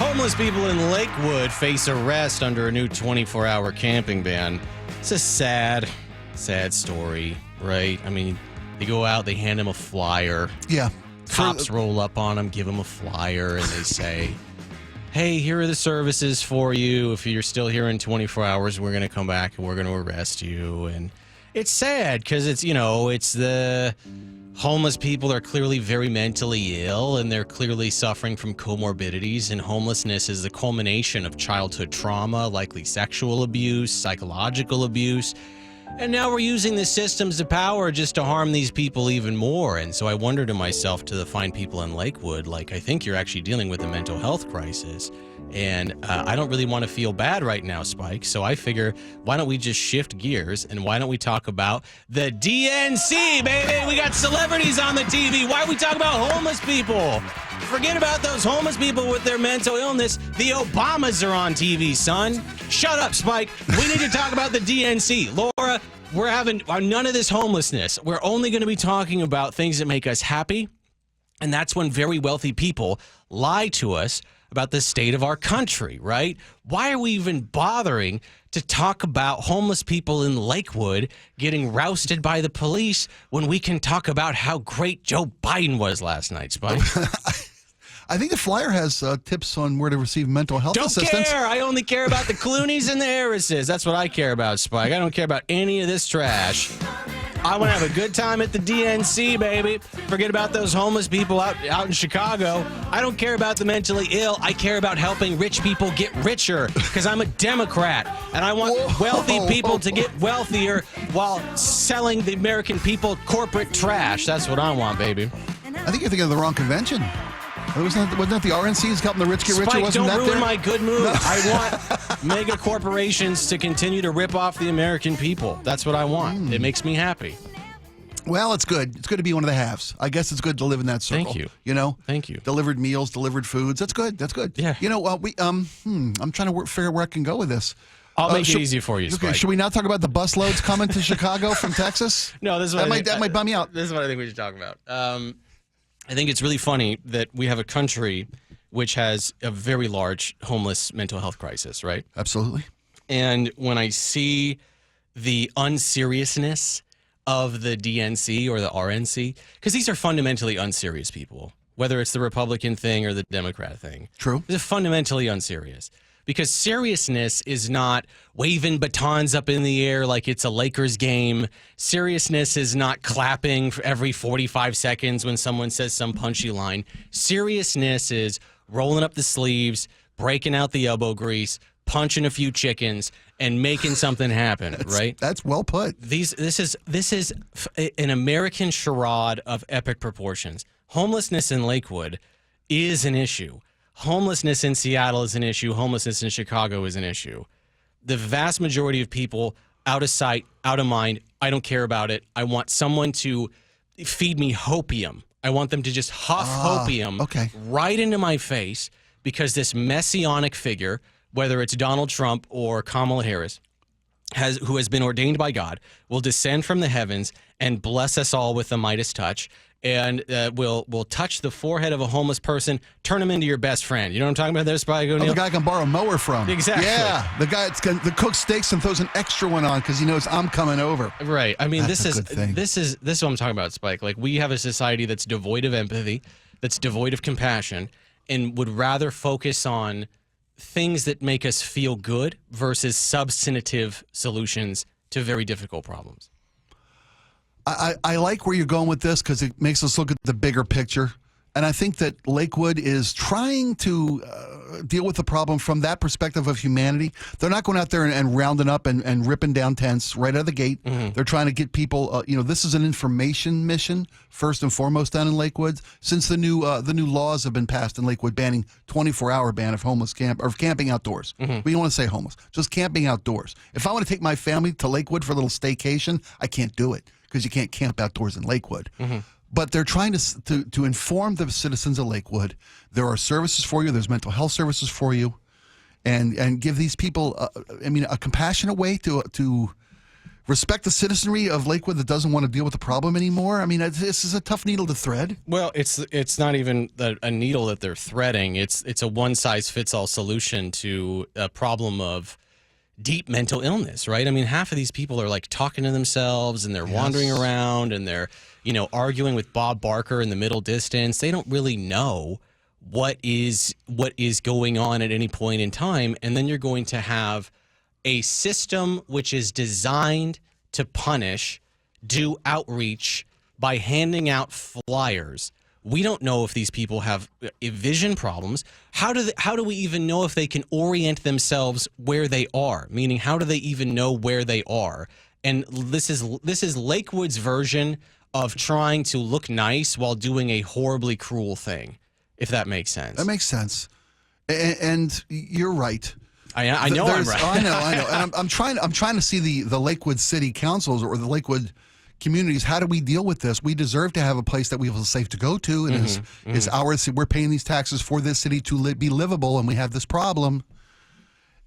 Homeless people in Lakewood face arrest under a new 24-hour camping ban. It's a sad story, right? I mean, they go out, they hand him a flyer. Yeah. Cops roll up on him, give him a flyer, and they say, hey, here are the services for you. If you're still here in 24 hours, we're going to come back and we're going to arrest you. And it's sad because it's the homeless people are clearly very mentally ill and they're clearly suffering from comorbidities. And homelessness is the culmination of childhood trauma, likely sexual abuse, psychological abuse. And now we're using the systems of power just to harm these people even more. And so I wonder to myself, to the fine people in Lakewood, I think you're actually dealing with a mental health crisis. And I don't really want to feel bad right now, Spike. So I figure, why don't we just shift gears and why don't we talk about the DNC, baby? We got celebrities on the TV. Why are we talking about homeless people? Forget about those homeless people with their mental illness. The Obamas are on TV, son. Shut up, Spike. We need to talk about the DNC. Laura, we're having none of this homelessness. We're only going to be talking about things that make us happy. And that's when very wealthy people lie to us about the state of our country, right? Why are we even bothering to talk about homeless people in Lakewood getting rousted by the police when we can talk about how great Joe Biden was last night, Spike? I think the flyer has tips on where to receive mental health assistance. Don't care. I only care about the Clooney's and the Harrises. That's what I care about, Spike. I don't care about any of this trash. I want to have a good time at the DNC, baby. Forget about those homeless people out in Chicago. I don't care about the mentally ill. I care about helping rich people get richer because I'm a Democrat. And I want wealthy people to get wealthier while selling the American people corporate trash. That's what I want, baby. I think you're thinking of the wrong convention. Wasn't that the RNC's helping the rich get richer? Spike, Wasn't don't that ruin there? my good mood. No. I want mega corporations to continue to rip off the American people. That's what I want. It makes me happy. Well, it's good. It's good to be one of the halves. I guess it's good to live in that circle. Thank you. You know? Thank you. Delivered meals, delivered foods. That's good. That's good. Yeah. You know, I'm trying to figure out where I can go with this. I'll make it easy for you, Spike. Okay, should we not talk about the bus loads coming to Chicago from Texas? No, this is what that might bum me out. This is what I think we should talk about. I think it's really funny that we have a country which has a very large homeless mental health crisis, right? Absolutely. And when I see the unseriousness of the DNC or the RNC, because these are fundamentally unserious people, whether it's the Republican thing or the Democrat thing. True. They're fundamentally unserious. Because seriousness is not waving batons up in the air like it's a Lakers game. Seriousness is not clapping for every 45 seconds when someone says some punchy line. Seriousness is rolling up the sleeves, breaking out the elbow grease, punching a few chickens, and making something happen, right? That's well put. This is an American charade of epic proportions. Homelessness in Lakewood is an issue. Homelessness in Seattle is an issue. Homelessness in Chicago is an issue. The vast majority of people, out of sight, out of mind, I don't care about it. I want someone to feed me hopium. I want them to just huff hopium right into my face because this messianic figure, whether it's Donald Trump or Kamala Harris, who has been ordained by God, will descend from the heavens and bless us all with the Midas touch. And will touch the forehead of a homeless person, turn him into your best friend. You know what I'm talking about there, Spike O'Neill? The guy can borrow a mower from. Exactly. Yeah, the guy that cooks steaks and throws an extra one on because he knows I'm coming over. Right. I mean, this is what I'm talking about, Spike. Like, we have a society that's devoid of empathy, that's devoid of compassion, and would rather focus on things that make us feel good versus substantive solutions to very difficult problems. I like where you're going with this because it makes us look at the bigger picture. And I think that Lakewood is trying to deal with the problem from that perspective of humanity. They're not going out there and rounding up and ripping down tents right out of the gate. Mm-hmm. They're trying to get people, this is an information mission, first and foremost, down in Lakewood. Since the new laws have been passed in Lakewood banning 24-hour ban of camping outdoors. Mm-hmm. We don't want to say homeless, just camping outdoors. If I want to take my family to Lakewood for a little staycation, I can't do it because you can't camp outdoors in Lakewood. Mm-hmm. But they're trying to inform the citizens of Lakewood. There are services for you. There's mental health services for you, and give these people, a compassionate way to respect the citizenry of Lakewood that doesn't want to deal with the problem anymore? I mean, this is a tough needle to thread. Well, it's not even a needle that they're threading. It's a one-size-fits-all solution to a problem of deep mental illness, right? I mean, half of these people are like talking to themselves and they're wandering around and they're, arguing with Bob Barker in the middle distance. They don't really know what is going on at any point in time. And then you're going to have a system which is designed to punish, do outreach by handing out flyers. We don't know if these people have vision problems. How do we even know if they can orient themselves where they are? Meaning, how do they even know where they are? And this is Lakewood's version of trying to look nice while doing a horribly cruel thing, if that makes sense. That makes sense. And you're right. I know I'm right. I know. And I'm trying to see the Lakewood City Councils or the Lakewood communities. How do we deal with this? We deserve to have a place that we feel safe to go to, and is ours. We're paying these taxes for this city to be livable, and we have this problem.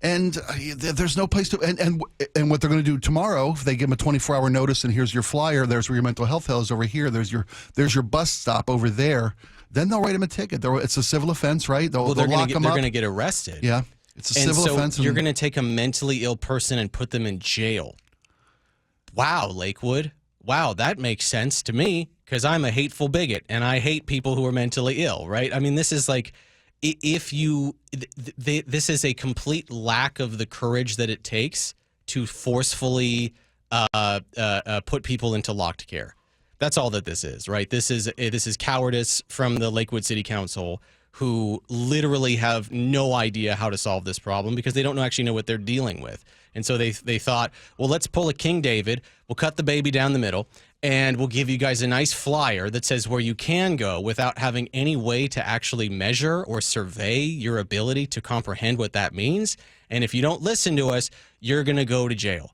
And there's no place to. And what they're going to do tomorrow, if they give them a 24-hour notice, and here's your flyer. There's where your mental health is over here. There's your bus stop over there. Then they'll write them a ticket. It's a civil offense, right? They'll lock them up. They're going to get arrested. Yeah, it's a civil offense. You're going to take a mentally ill person and put them in jail. Wow, Lakewood. Wow, that makes sense to me because I'm a hateful bigot and I hate people who are mentally ill, right? I mean, this is like this is a complete lack of the courage that it takes to forcefully put people into locked care. That's all that this is, right? This is cowardice from the Lakewood City Council, who literally have no idea how to solve this problem because they don't actually know what they're dealing with. And so they thought, well, let's pull a King David, we'll cut the baby down the middle, and we'll give you guys a nice flyer that says where you can go without having any way to actually measure or survey your ability to comprehend what that means. And if you don't listen to us, you're going to go to jail.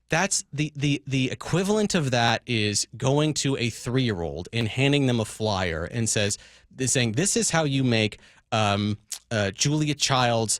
That's the equivalent of that is going to a 3-year-old and handing them a flyer and saying, this is how you make Julia Child's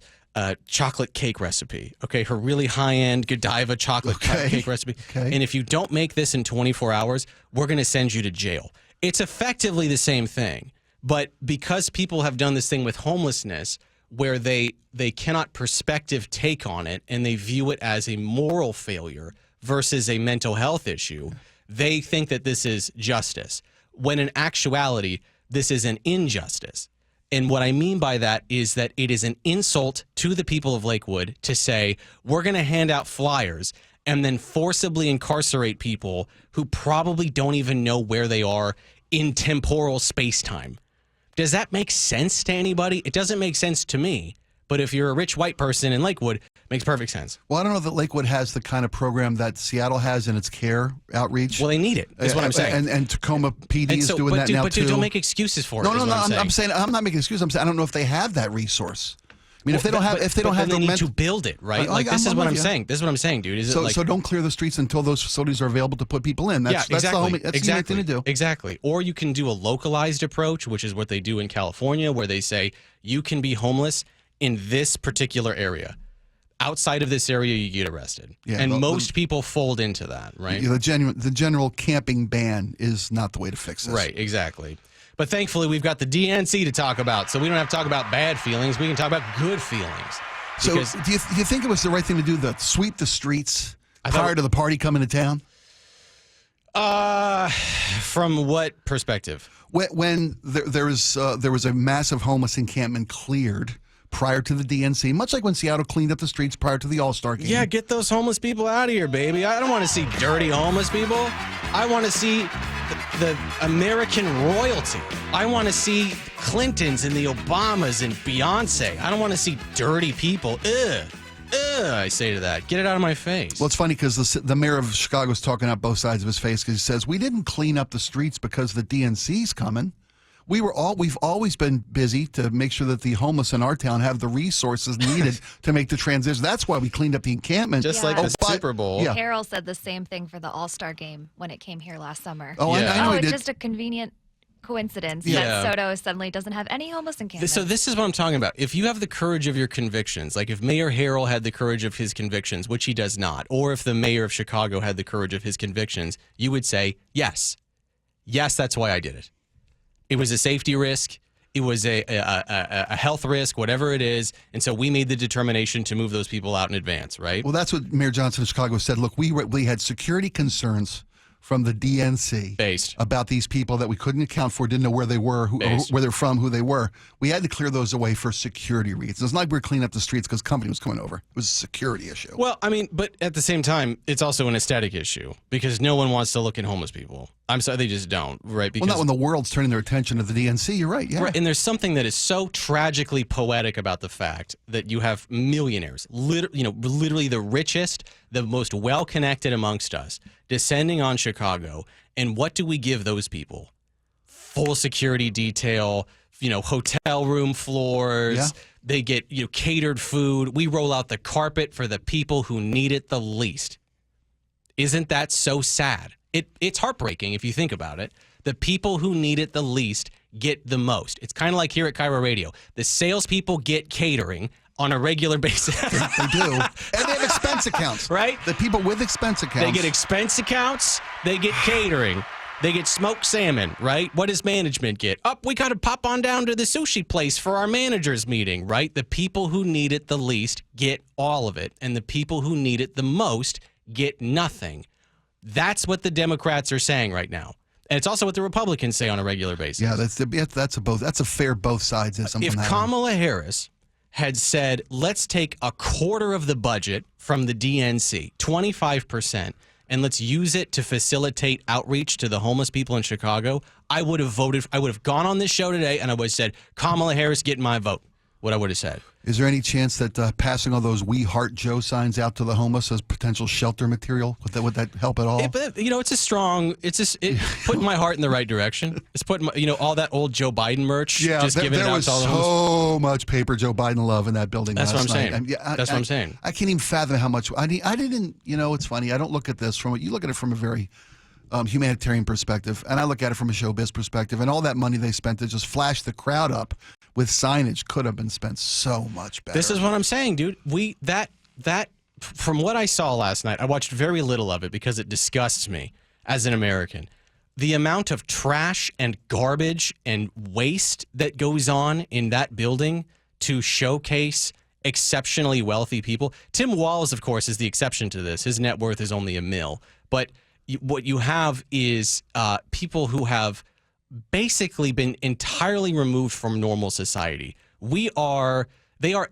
chocolate cake recipe. Okay, her really high-end Godiva chocolate cake recipe. Okay. And if you don't make this in 24 hours, we're going to send you to jail. It's effectively the same thing. But because people have done this thing with homelessness where they cannot perspective take on it and they view it as a moral failure versus a mental health issue, they think that this is justice, when in actuality, this is an injustice. And what I mean by that is that it is an insult to the people of Lakewood to say, we're going to hand out flyers and then forcibly incarcerate people who probably don't even know where they are in temporal space-time. Does that make sense to anybody? It doesn't make sense to me. But if you're a rich white person in Lakewood, it makes perfect sense. Well, I don't know that Lakewood has the kind of program that Seattle has in its care outreach. Well, they need it, is what I'm saying. And Tacoma PD is doing that now, too. But don't make excuses for it. No, I'm saying I'm not making excuses. I'm saying I don't know if they have that resource. I mean, if they don't have they need to build it, right? This is what I'm saying. This is what I'm saying, dude. So don't clear the streets until those facilities are available to put people in. That's exactly. That's the only thing to do. Exactly. Or you can do a localized approach, which is what they do in California, where they say you can be homeless in this particular area. Outside of this area, you get arrested. Yeah, and most people fold into that, right? The general camping ban is not the way to fix this. Right, exactly. But thankfully, we've got the DNC to talk about, so we don't have to talk about bad feelings. We can talk about good feelings. So do you think it was the right thing to do, to sweep the streets prior to the party coming to town? From what perspective? When there was a massive homeless encampment cleared prior to the DNC, much like when Seattle cleaned up the streets prior to the All-Star game. Yeah, get those homeless people out of here, baby. I don't want to see dirty homeless people. I want to see the American royalty. I want to see Clintons and the Obamas and Beyonce. I don't want to see dirty people. Ugh, I say to that. Get it out of my face. Well, it's funny because the mayor of Chicago is talking out both sides of his face because he says, we didn't clean up the streets because the DNC's coming. We've always been busy to make sure that the homeless in our town have the resources needed to make the transition. That's why we cleaned up the encampment. Just like the Super Bowl. Yeah. Carol said the same thing for the All-Star game when it came here last summer. Oh, yeah. I know it's just a convenient coincidence Yeah. that Soto suddenly doesn't have any homeless encampments. So this is what I'm talking about. If you have the courage of your convictions, like if Mayor Harrell had the courage of his convictions, which he does not, or if the mayor of Chicago had the courage of his convictions, you would say, yes, that's why I did it. It was a safety risk. It was a health risk, whatever it is. And so we made the determination to move those people out in advance, right? Well, that's what Mayor Johnson of Chicago said. Look, we had security concerns from the DNC Based. about these people that we couldn't account for, didn't know where they were, where they're from, who they were. We had to clear those away for security reasons. It's not like we were cleaning up the streets because company was coming over. It was a security issue. Well, I mean, but at the same time, it's also an aesthetic issue because no one wants to look at homeless people. I'm sorry, they just don't, right? Because, well, not when the world's turning their attention to the DNC. You're right, yeah. Right, and there's something that is so tragically poetic about the fact that you have millionaires, literally the richest, the most well-connected amongst us, descending on Chicago. And what do we give those people? Full security detail, hotel room floors. Yeah. They get catered food. We roll out the carpet for the people who need it the least. Isn't that so sad? It's heartbreaking if you think about it. The people who need it the least get the most. It's kind of like here at KIRO Radio. The salespeople get catering on a regular basis. They do. And they have expense accounts. Right? The people with expense accounts. They get expense accounts. They get catering. They get smoked salmon, right? What does management get? We got to pop on down to the sushi place for our managers meeting, right? The people who need it the least get all of it. And the people who need it the most get nothing. That's what the Democrats are saying right now. And it's also what the Republicans say on a regular basis. Yeah, that's a fair both sides-ism. If Kamala Harris had said, let's take a quarter of the budget from the DNC, 25%, and let's use it to facilitate outreach to the homeless people in Chicago, I would have voted. I would have gone on this show today and I would have said, Kamala Harris, get my vote. What I would have said. Is there any chance that passing all those "We Heart Joe" signs out to the homeless as potential shelter material would that help at all? It's a strong. It's putting my heart in the right direction. It's putting all that old Joe Biden merch. Yeah, just giving it out to all the homeless. So much paper Joe Biden love in that building. That's last what I'm night. saying. That's what I'm saying. I can't even fathom how much. I didn't. It's funny. I don't look at this from you look at it from a very humanitarian perspective, and I look at it from a showbiz perspective. And all that money they spent to just flash the crowd up with signage could have been spent so much better. This is what I'm saying, dude. That from what I saw last night, I watched very little of it because it disgusts me as an American. The amount of trash and garbage and waste that goes on in that building to showcase exceptionally wealthy people. Tim Walz, of course, is the exception to this. His net worth is only $1 million. But what you have is people who have basically been entirely removed from normal society. They are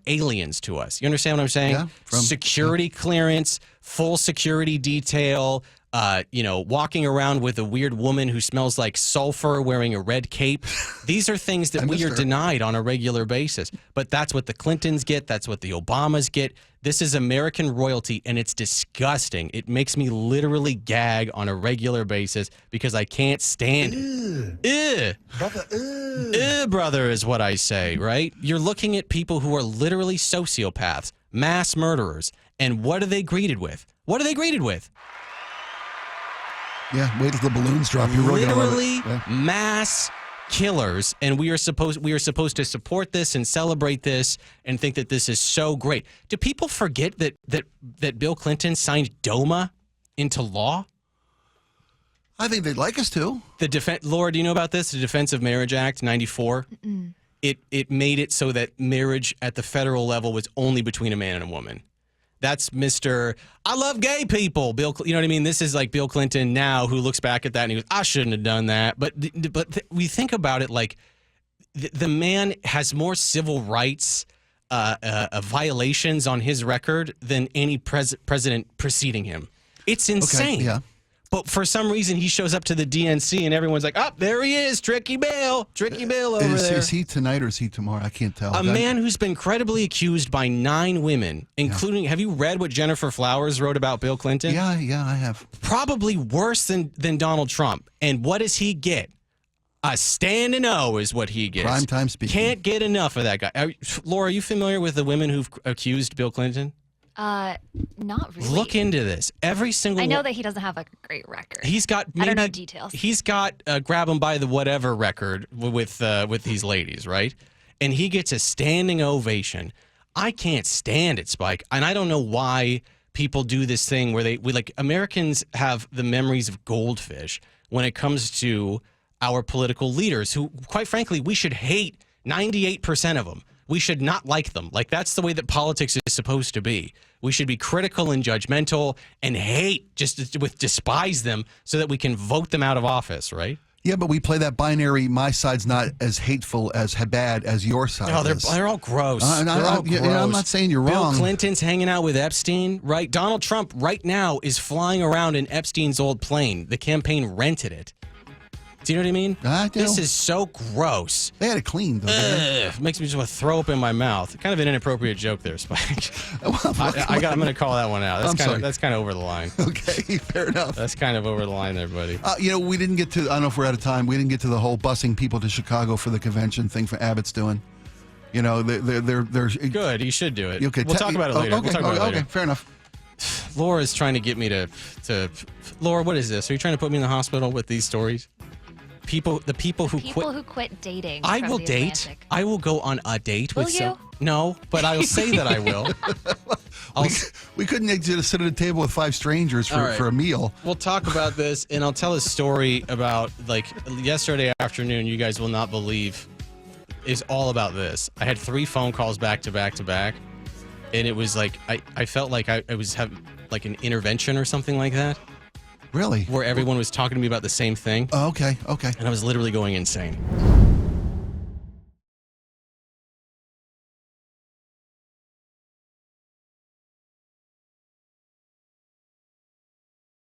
aliens to us. You understand what I'm saying? Yeah, security clearance, full security detail, walking around with a weird woman who smells like sulfur wearing a red cape. These are things that we are denied on a regular basis. But that's what the Clintons get. That's what the Obamas get. This is American royalty, and it's disgusting. It makes me literally gag on a regular basis because I can't stand it. Brother, brother is what I say, right? You're looking at people who are literally sociopaths, mass murderers, and what are they greeted with? What are they greeted with? Yeah, wait till the balloons drop. You're really gonna love it. Literally mass killers, and we are supposed to support this and celebrate this and think that this is so great. Do people forget that Bill Clinton signed DOMA into law? I think they'd like us to. Laura, do you know about this? The Defense of Marriage Act, 94? Mm-mm. It made it so that marriage at the federal level was only between a man and a woman. That's Mr. I love gay people. Bill, you know what I mean? This is like Bill Clinton now who looks back at that and he goes, I shouldn't have done that. But we think about it like the man has more civil rights violations on his record than any president preceding him. It's insane. Okay, yeah. But for some reason, he shows up to the DNC and everyone's like, there he is, Tricky Bill over there. Is he tonight or is he tomorrow? I can't tell. A man who's been credibly accused by 9 women, including, have you read what Jennifer Flowers wrote about Bill Clinton? Yeah, I have. Probably worse than Donald Trump. And what does he get? A standing O is what he gets. Prime time speaking. Can't get enough of that guy. Laura, are you familiar with the women who've accused Bill Clinton? Not really. Look into this. Every single I know one. that he doesn't have a great record. He's got. I don't know maybe- details. He's got grab him by the whatever record with these ladies, right? And he gets a standing ovation. I can't stand it, Spike, and I don't know why people do this thing where Americans have the memories of goldfish when it comes to our political leaders, who, quite frankly, we should hate 98% of them. We should not like them. Like, that's the way that politics is supposed to be. We should be critical and judgmental and hate, despise them so that we can vote them out of office, right? Yeah, but we play that binary. My side's not as hateful, as bad as your side Oh, is. they're all gross. I'm not saying you're Bill wrong. Clinton's hanging out with Epstein, right? Donald Trump right now is flying around in Epstein's old plane. The campaign rented it. Do you know what I mean? I do. This is so gross. They had it cleaned, though. didn't Ugh, makes me just want to throw up in my mouth. Kind of an inappropriate joke there, Spike. they? Well, I'm going to call that one out. That's kind of over the line. okay, fair enough. That's kind of over the line there, buddy. We didn't get to, I don't know if we're out of time, we didn't get to the whole busing people to Chicago for the convention thing for Abbott's doing. You know, they're Good. You should do it. Okay, We'll talk about it later. Okay, We'll talk about it later. okay, fair enough. Laura's trying to get me to. Laura, what is this? Are you trying to put me in the hospital with these stories? The people who quit dating. I from will the date. Atlantic. I will go on a date Will with you? No, but I'll say that I will. We couldn't just sit at a table with 5 strangers All right. for a meal. We'll talk about this, and I'll tell a story about, yesterday afternoon. You guys will not believe, is all about this. I had 3 phone calls back to back to back, and it was like I felt like I was having like an intervention or something like that, Really? where everyone was talking to me about the same thing, Oh, okay. and I was literally going insane.